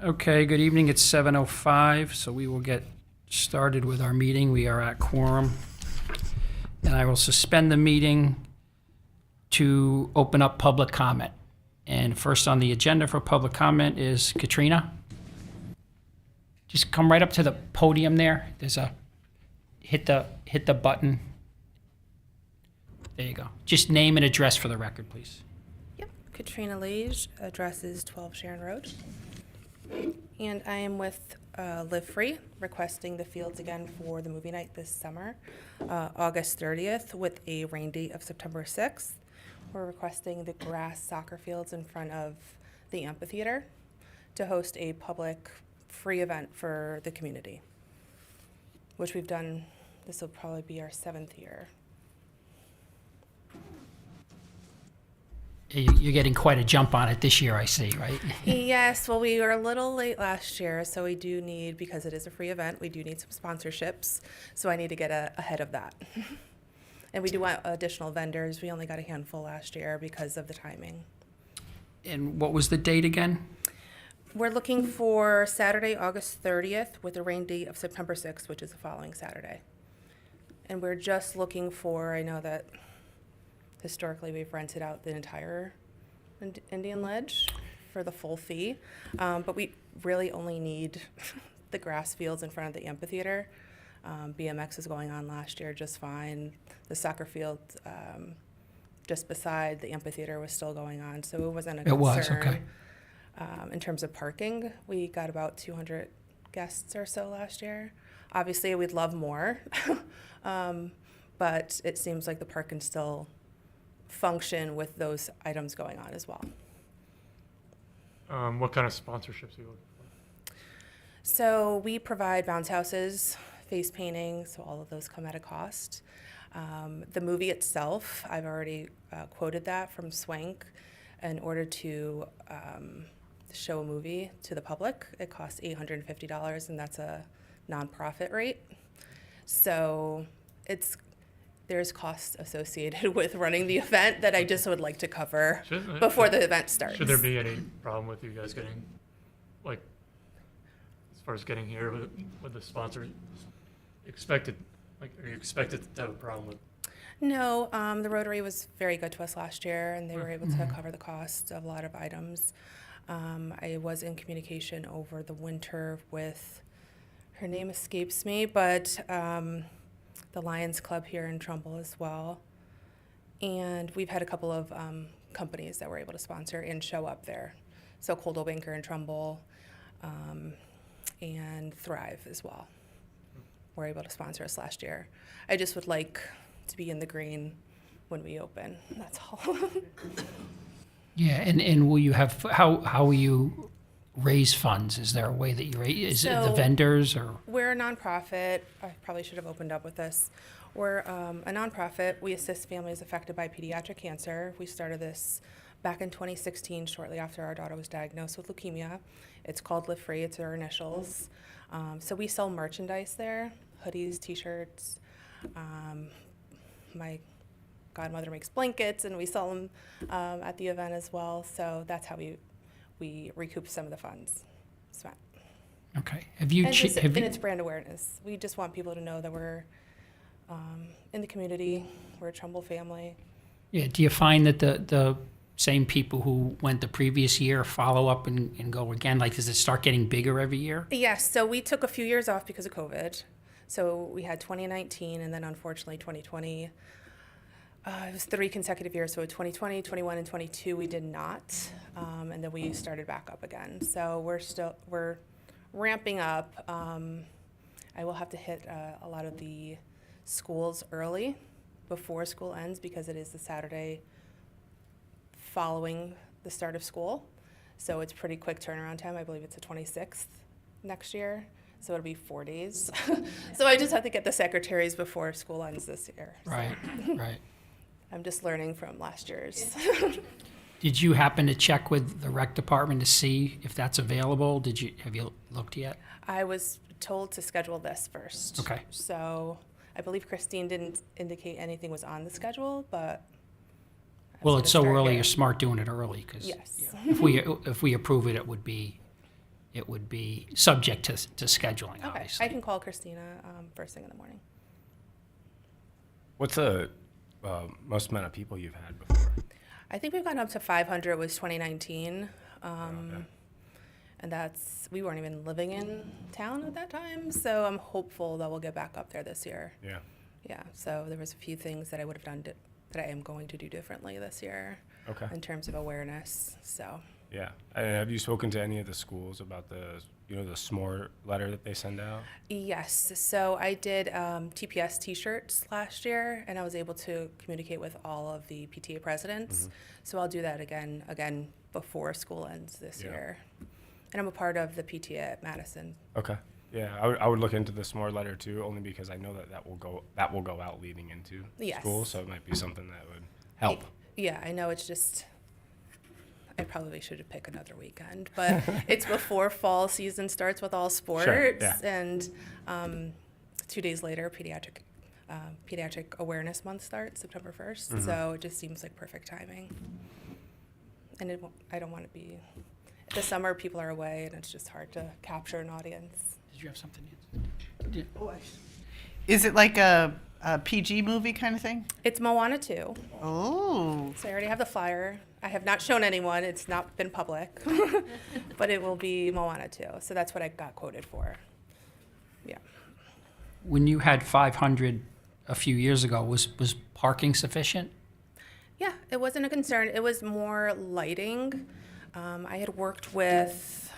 Okay, good evening. It's 7:05, so we will get started with our meeting. We are at quorum. And I will suspend the meeting to open up public comment. And first on the agenda for public comment is Katrina. Just come right up to the podium there. There's a, hit the button. There you go. Just name and address for the record, please. Yep, Katrina Lage, address is 12 Sharon Road. And I am with Live Free, requesting the fields again for the movie night this summer, August 30th, with a rain date of September 6th. We're requesting the grass soccer fields in front of the amphitheater to host a public free event for the community, which we've done. This will probably be our 7th year. You're getting quite a jump on it this year, I see, right? Yes, well, we were a little late last year, so we do need, because it is a free event, we do need some sponsorships. So I need to get ahead of that. And we do want additional vendors. We only got a handful last year because of the timing. And what was the date again? We're looking for Saturday, August 30th, with a rain date of September 6th, which is the following Saturday. And we're just looking for, I know that historically we've rented out the entire Indian Ledge for the full fee, but we really only need the grass fields in front of the amphitheater. BMX is going on last year just fine. The soccer field just beside the amphitheater was still going on, so it wasn't a concern. It was, okay. In terms of parking, we got about 200 guests or so last year. Obviously, we'd love more, but it seems like the park can still function with those items going on as well. What kind of sponsorships are you looking for? So we provide bounce houses, face painting, so all of those come at a cost. The movie itself, I've already quoted that from Swank. In order to show a movie to the public, it costs $850, and that's a nonprofit rate. So there's costs associated with running the event that I just would like to cover before the event starts. Should there be any problem with you guys getting, like, as far as getting here with the sponsor? Expected, like, are you expected to have a problem with? No, the Rotary was very good to us last year, and they were able to cover the cost of a lot of items. I was in communication over the winter with, her name escapes me, but the Lions Club here in Trumbull as well. And we've had a couple of companies that were able to sponsor and show up there. So Coldwell Banker in Trumbull and Thrive as well were able to sponsor us last year. I just would like to be in the green when we open, that's all. Yeah, and will you have, how will you raise funds? Is there a way that you raise, is it the So- vendors or? We're a nonprofit. I probably should have opened up with this. We're a nonprofit. We assist families affected by pediatric cancer. We started this back in 2016, shortly after our daughter was diagnosed with leukemia. It's called Live Free. It's our initials. So we sell merchandise there, hoodies, T-shirts. My godmother makes blankets, and we sell them at the event as well. So that's how we recoup some of the funds spent. Okay. Have you, And have you, it's brand awareness. We just want people to know that we're in the community, we're a Trumbull family. yeah, do you find that the same people who went the previous year follow up and go again? Like, does it start getting bigger every year? Yes, so we took a few years off because of COVID. So we had 2019, and then unfortunately 2020. It was 3 consecutive years, so 2020, 21, and 22 we did not, and then we started back up again. So we're ramping up. I will have to hit a lot of the schools early before school ends because it is the Saturday following the start of school. So it's pretty quick turnaround time. I believe it's the 26th next year. So it'll be 4 days. So I just have to get the secretaries before school ends this year. So Right, right. I'm just learning from last year's. Did you happen to check with the rec department to see if that's available? Have you looked yet? I was told to schedule this first. Okay. So I believe Christine didn't indicate anything was on the schedule, but. I was Well, gonna it's so start early, here. you're smart doing it early, because Yes. if we approve it, it would be it would be subject to scheduling, Okay, obviously. I can call Christina first thing in the morning. What's the most amount of people you've had before? I think we've gotten up to 500 was 2019. Okay. And we weren't even living in town at that time, so I'm hopeful that we'll get back up there this year. Yeah. Yeah, so there was a few things that I would have done that I am going to do differently this year Okay. in terms of awareness, so. Yeah. And have you spoken to any of the schools about the SMORE letter that they send out? Yes, so I did TPS t-shirts last year, and I was able to communicate with all of the PTA presidents. So I'll do that again before school ends this Yeah. year. And I'm a part of the PTA at Madison. Okay. Yeah, I would look into the SMORE letter too, only because I know that will go out leading into Yes. school, so it might be something that would help. Yeah, I know it's just, I probably should have picked another weekend, but it's before fall season starts with all sports. yeah. And 2 days later, Pediatric Awareness Month starts, September 1st. So it just seems like perfect timing. And I don't want to be, the summer people are away and it's just hard to capture an audience. Did you have something? Is it like a PG movie kind of thing? It's Moana 2. Oh, So I already have the flyer. I have not shown anyone. It's not been public. But it will be Moana 2. So that's what I got quoted for. Yeah. When you had 500 a few years ago, was parking sufficient? Yeah, it wasn't a concern. It was more lighting. I had worked with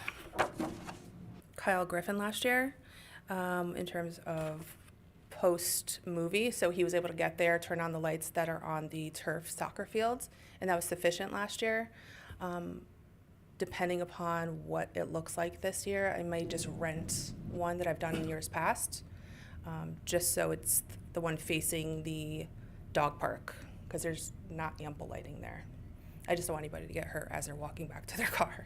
Kyle Griffin last year in terms of post-movie. So he was able to get there, turn on the lights that are on the turf soccer fields, and that was sufficient last year. Depending upon what it looks like this year, I might just rent one that I've done in years past, just so it's the one facing the dog park, because there's not ample lighting there. I just don't want anybody to get hurt as they're walking back to their car.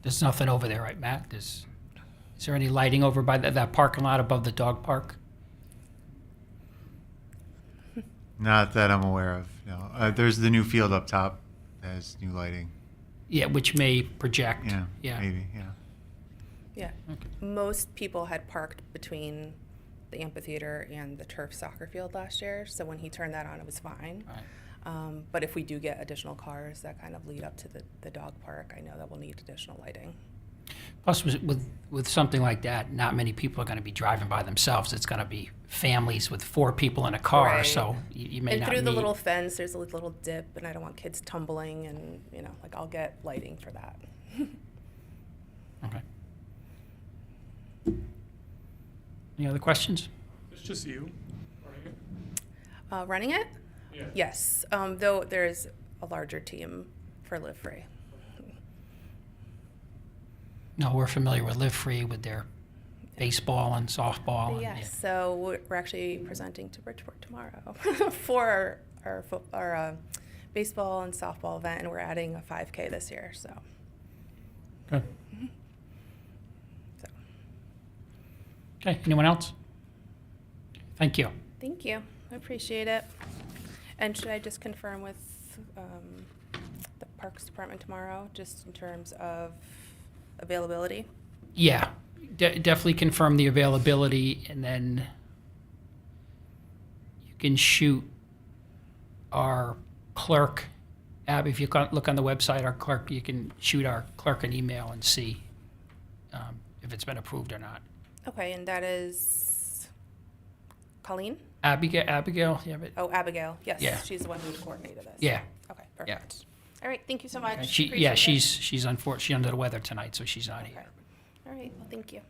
There's nothing over there, right, Matt? Is there any lighting over by that parking lot above the dog park? Not that I'm aware of, no. There's the new field up top that has new lighting. Yeah, which may project. Yeah, maybe, yeah. Yeah. Okay. Most people had parked between the amphitheater and the turf soccer field last year, so when he turned that on, it was fine. Right. But if we do get additional cars that kind of lead up to the dog park, I know that we'll need additional lighting. Plus, with something like that, not many people are going to be driving by themselves. It's going to be families with 4 people in a car, Right. so you may And not through need. the little fence, there's a little dip, and I don't want kids tumbling, and, I'll get lighting for that. Okay. Any other questions? It's just you, right? Running it? Yeah. Yes, though there's a larger team for Live Free. No, we're familiar with Live Free with their baseball and softball. and- Yes, so we're actually presenting to Bridgeport tomorrow for our baseball and softball event, and we're adding a 5K this year, so. Good. So, Okay, anyone else? Thank you. thank you, I appreciate it. And should I just confirm with the Parks Department tomorrow, just in terms of availability? Yeah, definitely confirm the availability, and then you can shoot our clerk, Abby, if you look on the website, our clerk, you can shoot our clerk an email and see if it's been approved or not. Okay, and that is Colleen? Abigail, yeah, but, Oh, Abigail, yes, Yeah. she's the one who coordinated this. yeah. Okay, perfect. All right, thank you so much. She's Appreciate it. she's under the weather tonight, so she's not Okay. here. All right, well, thank you.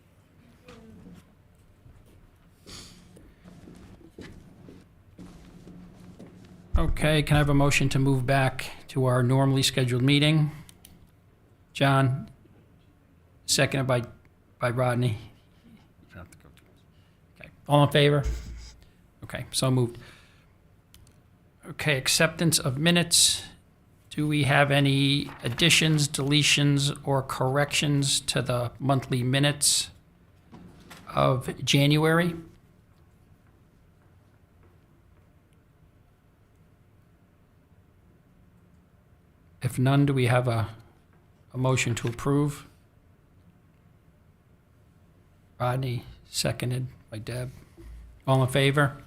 Okay, can I have a motion to move back to our normally scheduled meeting? John, seconded by Rodney. Okay, all in favor? Okay, so moved. Okay, acceptance of minutes. Do we have any additions, deletions, or corrections to the monthly minutes of January? If none, do we have a a motion to approve? Rodney, seconded by Deb. All in favor?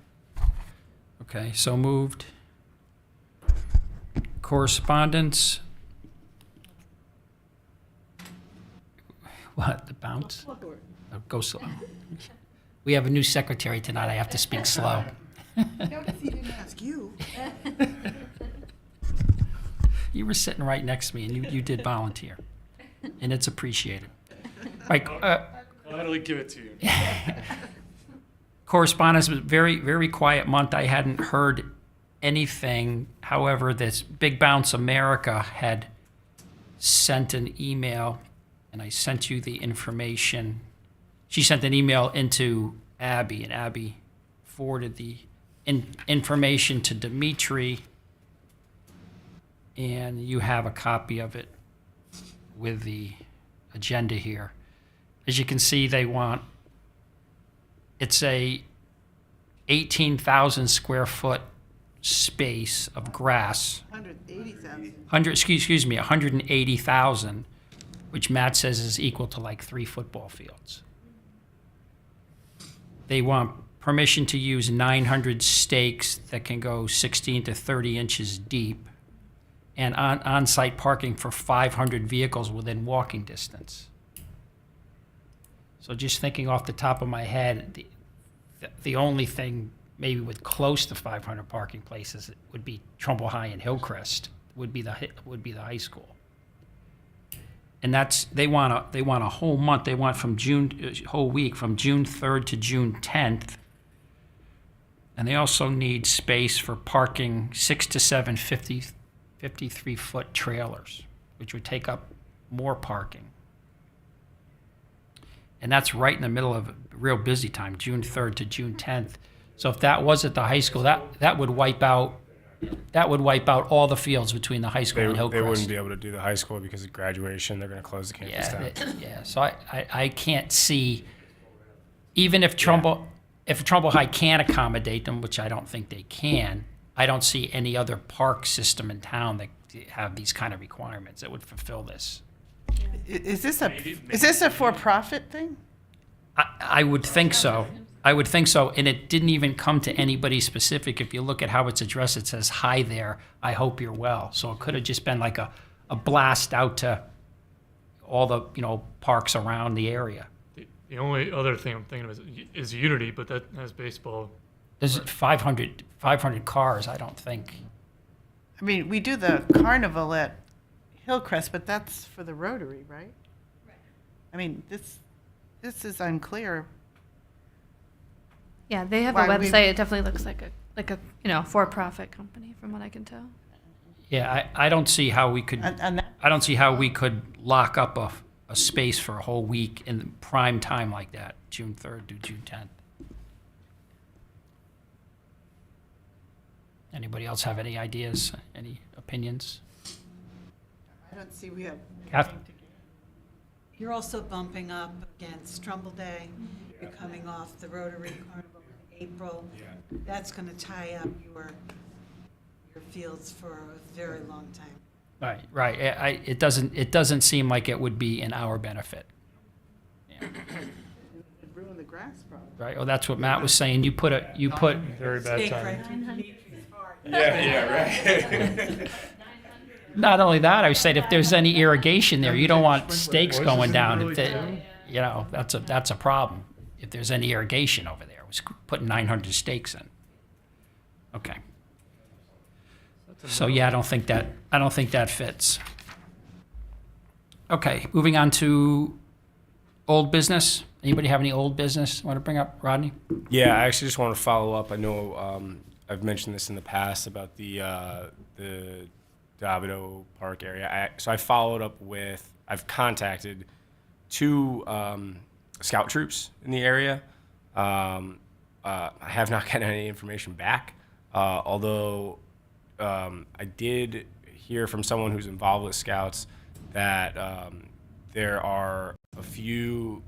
Okay, so moved. Correspondence? What, the bounce? Oh, go slow. We have a new secretary tonight, I have to speak slow. Notice he didn't ask you. You were sitting right next to me, and you did volunteer, and it's appreciated. Right, Gladly give it to you. correspondence was very, very quiet month. I hadn't heard anything. However, this Big Bounce America had sent an email, and I sent you the information. She sent an email into Abby, and Abby forwarded the information to Dimitri, and you have a copy of it with the agenda here. As you can see, it's a 18,000 square foot space of grass. 180,000. 180,000, which Matt says is equal to like 3 football fields. They want permission to use 900 stakes that can go 16 to 30 inches deep, and on-site parking for 500 vehicles within walking distance. So just thinking off the top of my head, the only thing maybe with close to 500 parking places would be Trumbull High and Hillcrest would be the high school. And they want a whole month. They want whole week from June 3rd to June 10th. And they also need space for parking 6 to 7 53-foot trailers, which would take up more parking. And that's right in the middle of a real busy time, June 3rd to June 10th. So if that was at the high school, that would wipe out all the fields between the high school and They Hillcrest. wouldn't be able to do the high school because of graduation. They're going to close the campus down. Yeah. So I can't see, even if Trumbull High can accommodate them, which I don't think they can, I don't see any other park system in town that have these kind of requirements that would fulfill this. Is this a for-profit thing? I would think so. I would think so. And it didn't even come to anybody specific. If you look at how it's addressed, it says, "Hi there, I hope you're well." So it could have just been like a blast out to all the, parks around the area. The only other thing I'm thinking of is Unity, but that has baseball. There's 500 cars, I don't think. I mean, we do the carnival at Hillcrest, but that's for the Rotary, right? Right. I mean, this is unclear. Yeah, they have a Why we- website. It definitely looks like a for-profit company, from what I can tell. Yeah, I don't see how we could. And that, I don't see how we could lock up a space for a whole week in prime time like that, June 3rd to June 10th. Anybody else have any ideas, any opinions? I don't see we have. Kath? You're also bumping up against Trumbull Day. You're coming off the Rotary Carnival in April. That's going to tie up your fields for a very long time. Right. It doesn't seem like it would be in our benefit. Yeah. It would ruin the grass problem. Right. Oh, that's what Matt was saying. You put Very bad Stake time. right. Right. not only that. I said if there's any irrigation there, you don't want stakes going down. That's a problem. If there's any irrigation over there, was putting 900 stakes in. Okay. So yeah, I don't think that fits. Okay, moving on to old business. Anybody have any old business want to bring up, Rodney? Yeah, I actually just want to follow up. I know I've mentioned this in the past about the Davido Park area. So I followed up with, I've contacted 2 scout troops in the area. I have not gotten any information back, although I did hear from someone who's involved with scouts that there are a few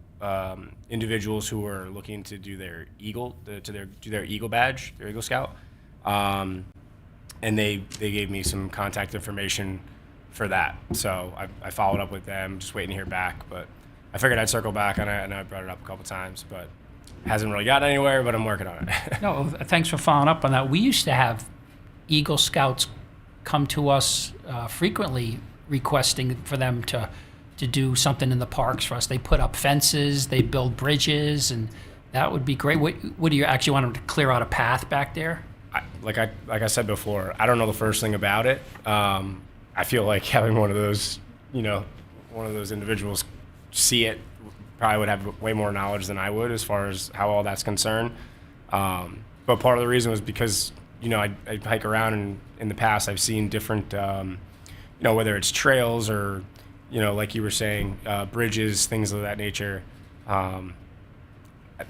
individuals who are looking to do their Eagle badge, their Eagle Scout, and they gave me some contact information for that. So I followed up with them, just waiting to hear back. But I figured I'd circle back on it, and I brought it up a couple times, but hasn't really gotten anywhere. But I'm working on it. No, thanks for following up on that. We used to have Eagle Scouts come to us frequently requesting for them to do something in the parks for us. They put up fences, they build bridges, and that would be great. What do you actually want them to clear out a path back there? Like I said before, I don't know the first thing about it. I feel like having one of those individuals see it probably would have way more knowledge than I would as far as how all that's concerned. But part of the reason was because, I hike around, and in the past I've seen different, whether it's trails or, like you were saying, bridges, things of that nature.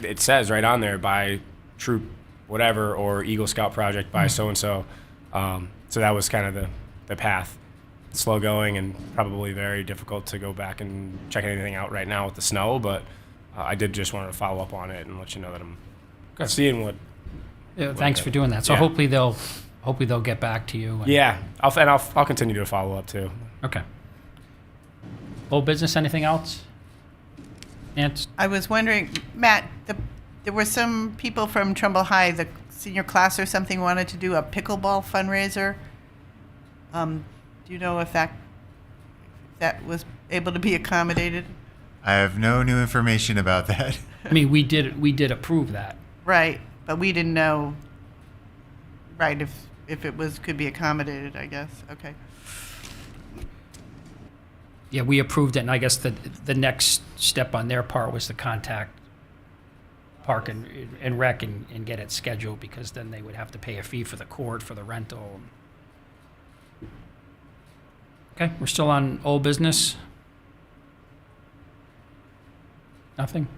It says right on there by troop whatever or Eagle Scout project by so-and-so. So that was kind of the path. Slow going and probably very difficult to go back and check anything out right now with the snow, but I did just want to follow up on it and let you know that I'm seeing what. Yeah, thanks for doing that. So Yeah. hopefully they'll get back to you. and- Yeah, I'll continue to follow up too. Okay. Old business, anything else? Ants? I was wondering, Matt, there were some people from Trumbull High, the senior class or something, wanted to do a pickleball fundraiser. Do you know if that was able to be accommodated? I have no new information about that. I mean, we did approve that. Right, but we didn't know, right, if it could be accommodated, I guess. Okay. Yeah, we approved it, and I guess the next step on their part was to contact Park and Rec and get it scheduled, because then they would have to pay a fee for the court, for the rental. Okay, we're still on old business? Nothing?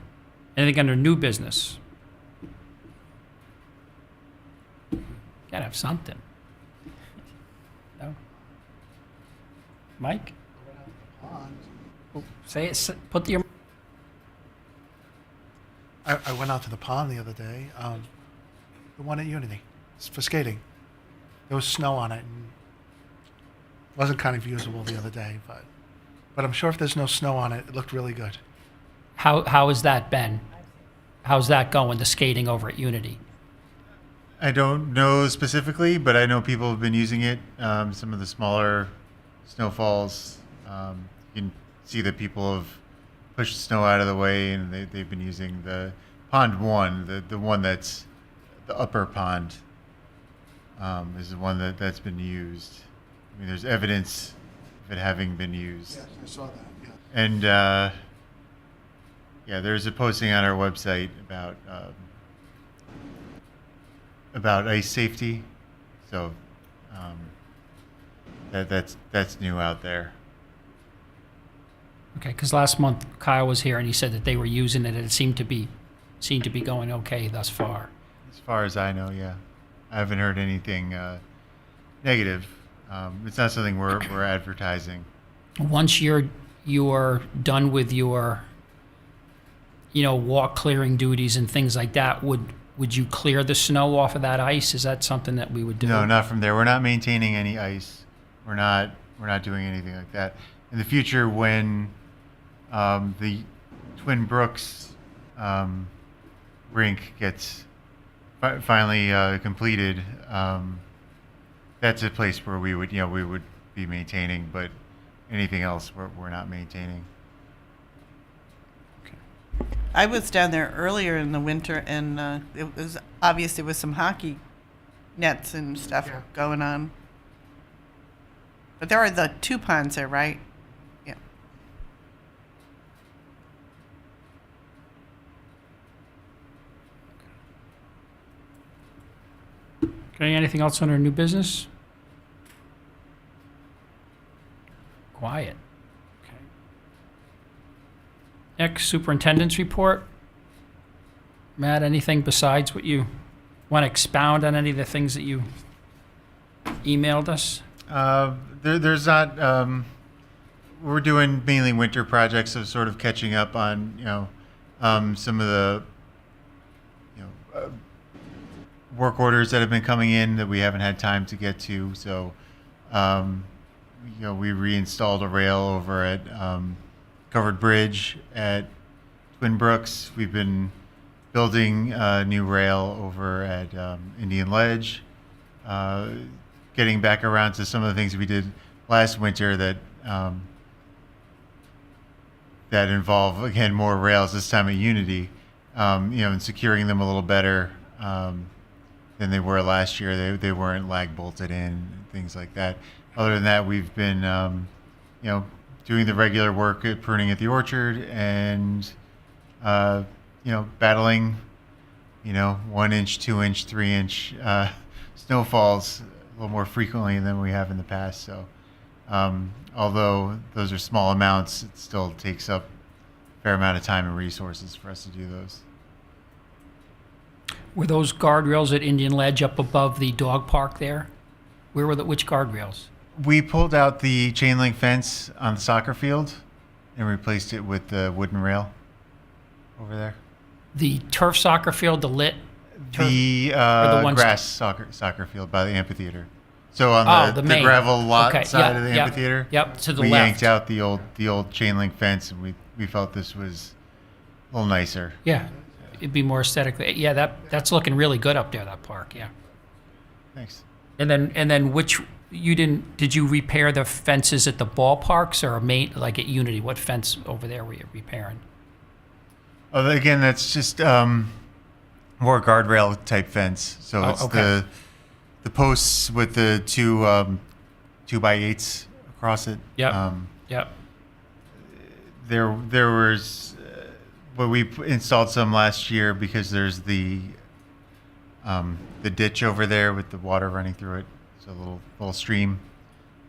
Anything under new business? Gotta have something. No? Mike? Oh, say it, put your, I went out to the pond the other day, the one at Unity, it's for skating. There was snow on it, and wasn't kind of usable the other day, but I'm sure if there's no snow on it, it looked really good. how has that been? How's that going, the skating over at Unity? I don't know specifically, but I know people have been using it. Some of the smaller snowfalls, you can see that people have pushed snow out of the way, and they've been using the pond one, the one that's the upper pond, is the one that's been used. I mean, there's evidence of it having been used. Yes, I saw that, yeah. And yeah, there's a posting on our website about ice safety. So that's new out there. Okay, because last month Kyle was here and he said that they were using it and it seemed to be going okay thus far. As far as I know, yeah, I haven't heard anything negative. It's not something we're advertising. Once you're done with your, walk clearing duties and things like that, would you clear the snow off of that ice? Is that something that we would do? No, not from there. We're not maintaining any ice. We're not doing anything like that. In the future, when the Twin Brooks rink gets finally completed, that's a place where we would be maintaining, but anything else we're not maintaining. I was down there earlier in the winter, and it was obvious there was some hockey nets and stuff Yeah. going on. But there are the two ponds there, right? Yeah. Okay, anything else under new business? Quiet. Okay. Next, superintendent's report. Matt, anything besides what you want to expound on, any of the things that you emailed us? There's not. We're doing mainly winter projects, so sort of catching up on some of the work orders that have been coming in that we haven't had time to get to. So we reinstalled a rail over at Covered Bridge at Twin Brooks. We've been building a new rail over at Indian Ledge. Getting back around to some of the things we did last winter that that involve, again, more rails this time at Unity, and securing them a little better than they were last year. They weren't lag bolted in, and things like that. Other than that, we've been, doing the regular work at pruning at the orchard and, battling, 1 inch, 2 inch, 3 inch snowfalls a little more frequently than we have in the past. So, although those are small amounts, it still takes up a fair amount of time and resources for us to do those. Were those guardrails at Indian Ledge up above the dog park there? Which guardrails? We pulled out the chain link fence on the soccer field and replaced it with the wooden rail over there. The turf soccer field, the lit? Turf? The Or the ones- grass soccer field by the amphitheater. So on Oh, the, the main. gravel lot Okay, side yeah, of the yeah. amphitheater, Yep, to the we left. yanked out the old chain link fence, and we felt this was a little nicer. Yeah, it'd be more aesthetically. Yeah, that's looking really good up there, that park, yeah. Thanks. And then did you repair the fences at the ballparks or like at Unity? What fence over there were you repairing? Oh, again, that's just more guardrail type fence. So Oh, it's okay. the posts with the two 2x8s across it. Yep. Yep. There was, but we installed some last year because there's the ditch over there with the water running through it. So a little stream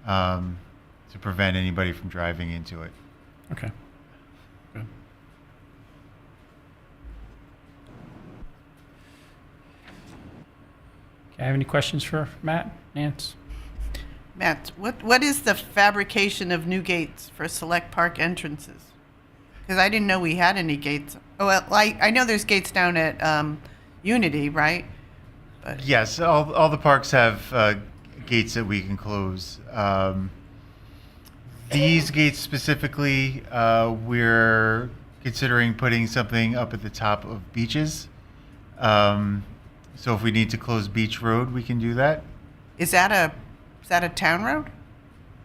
to prevent anybody from driving into it. Okay. Good. Okay, I have any questions for Matt, Nance? Matt, what is the fabrication of new gates for select park entrances? Because I didn't know we had any gates. Oh, well, I know there's gates down at Unity, right? Yes, all the parks have gates that we can close. These gates specifically, we're considering putting something up at the top of beaches. So if we need to close Beach Road, we can do that. Is that a town road?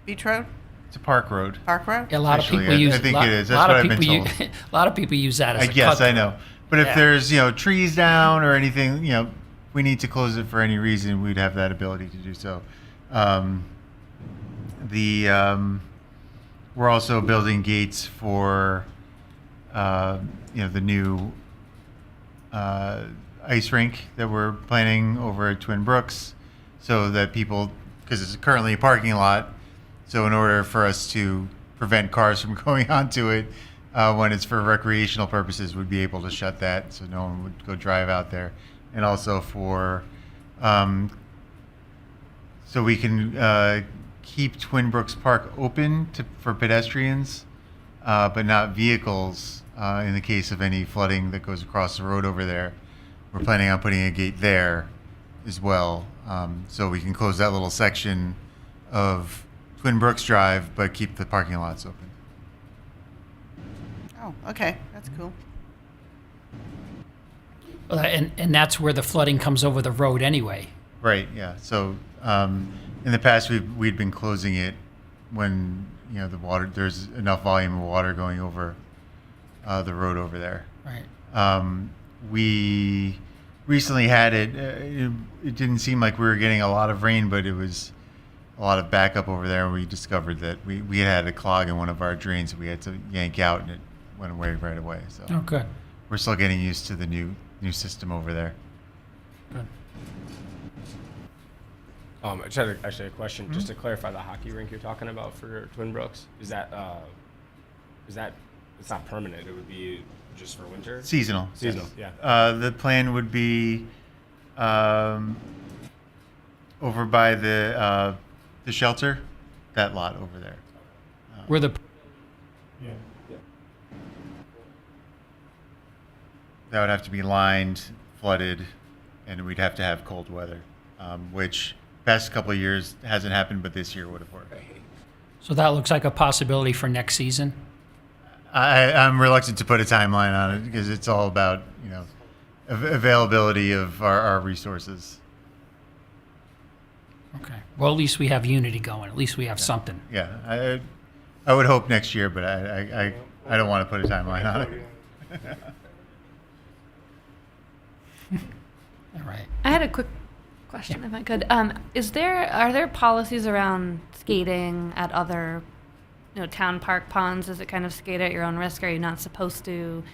Beach Road? It's a park road. Park Road? Yeah, a lot Actually, of people use. I think lot, it is. a That's lot what of I've been people told. a lot of people use that as I a guess I cut know. But if Yeah. there's trees down or anything, we need to close it for any reason, we'd have that ability to do so. We're also building gates for the new ice rink that we're planning over at Twin Brooks, so that people, because it's currently a parking lot, so in order for us to prevent cars from going onto it when it's for recreational purposes, we'd be able to shut that so no one would go drive out there. And also for so we can keep Twin Brooks Park open for pedestrians, but not vehicles in the case of any flooding that goes across the road over there. We're planning on putting a gate there as well, so we can close that little section of Twin Brooks Drive, but keep the parking lots open. Oh, okay, that's cool. and that's where the flooding comes over the road anyway. Right. Yeah. So in the past, we'd been closing it when the water, there's enough volume of water going over the road over there. Right. We recently had it. It didn't seem like we were getting a lot of rain, but it was a lot of backup over there. And we discovered that we had a clog in one of our drains that we had to yank out, and it went away right away. So Oh, good. we're still getting used to the new system over there. Good. I just had actually a question, just to clarify the hockey rink you're talking about for Twin Brooks. Is that it's not permanent? It would be just for winter. Seasonal. Seasonal, Yes. yeah. The plan would be over by the shelter, that lot over there. Where the That would have to be lined, flooded, and we'd have to have cold weather, which past couple of years hasn't happened, but this year would have worked. So that looks like a possibility for next season? I'm reluctant to put a timeline on it because it's all about, availability of our resources. Okay. Well, at least we have Unity going. At least we have something. Yeah, I would hope next year, but I don't want to put a timeline on it. All right. I had a quick question, if I could. Are there policies around skating at other, town park ponds? Is it kind of skate at your own risk? Are you not supposed to?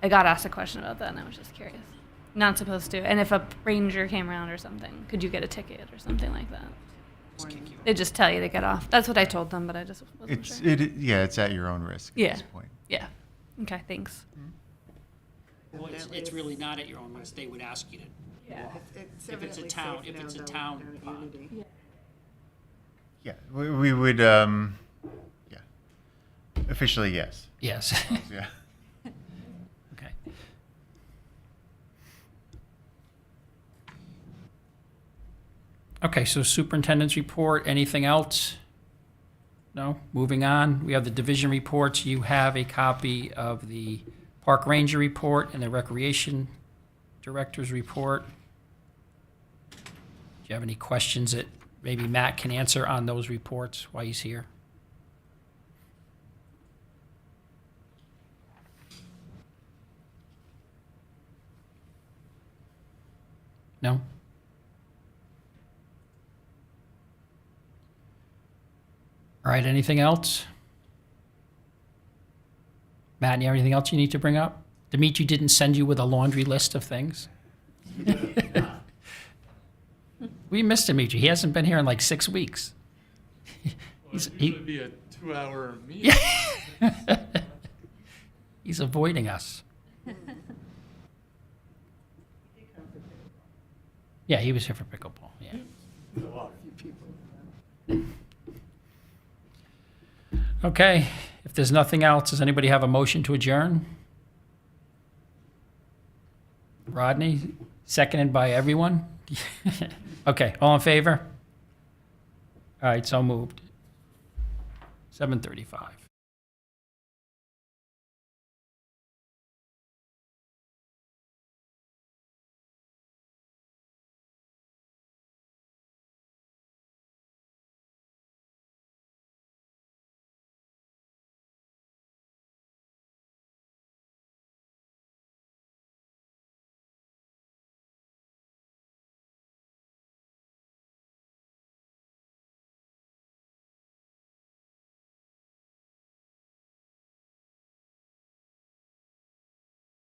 I got asked a question about that, and I was just curious. Not supposed to. And if a ranger came around or something, could you get a ticket or something like that? They just tell you to get off. That's what I told them, but I just wasn't sure. It's at your own risk Yeah. at this point. Yeah. Okay. Thanks. Well, it's really not at your own risk. They would ask you to. If it's a town, pond. Yeah, we would, yeah. Officially, yes. Yes. Yeah. Okay. Okay, so superintendent's report, anything else? No? Moving on, we have the division reports. You have a copy of the park ranger report and the recreation director's report. Do you have any questions that maybe Matt can answer on those reports while he's here? No? All right, anything else? Matt, you have anything else you need to bring up? Dimitri didn't send you with a laundry list of things? We missed Dimitri. He hasn't been here in like 6 weeks. It would be a 2-hour meeting. He's avoiding us. Yeah, he was here for pickleball, yeah. Okay, if there's nothing else, does anybody have a motion to adjourn? Rodney, seconded by everyone? Okay, all in favor? All right, so moved. 7:35.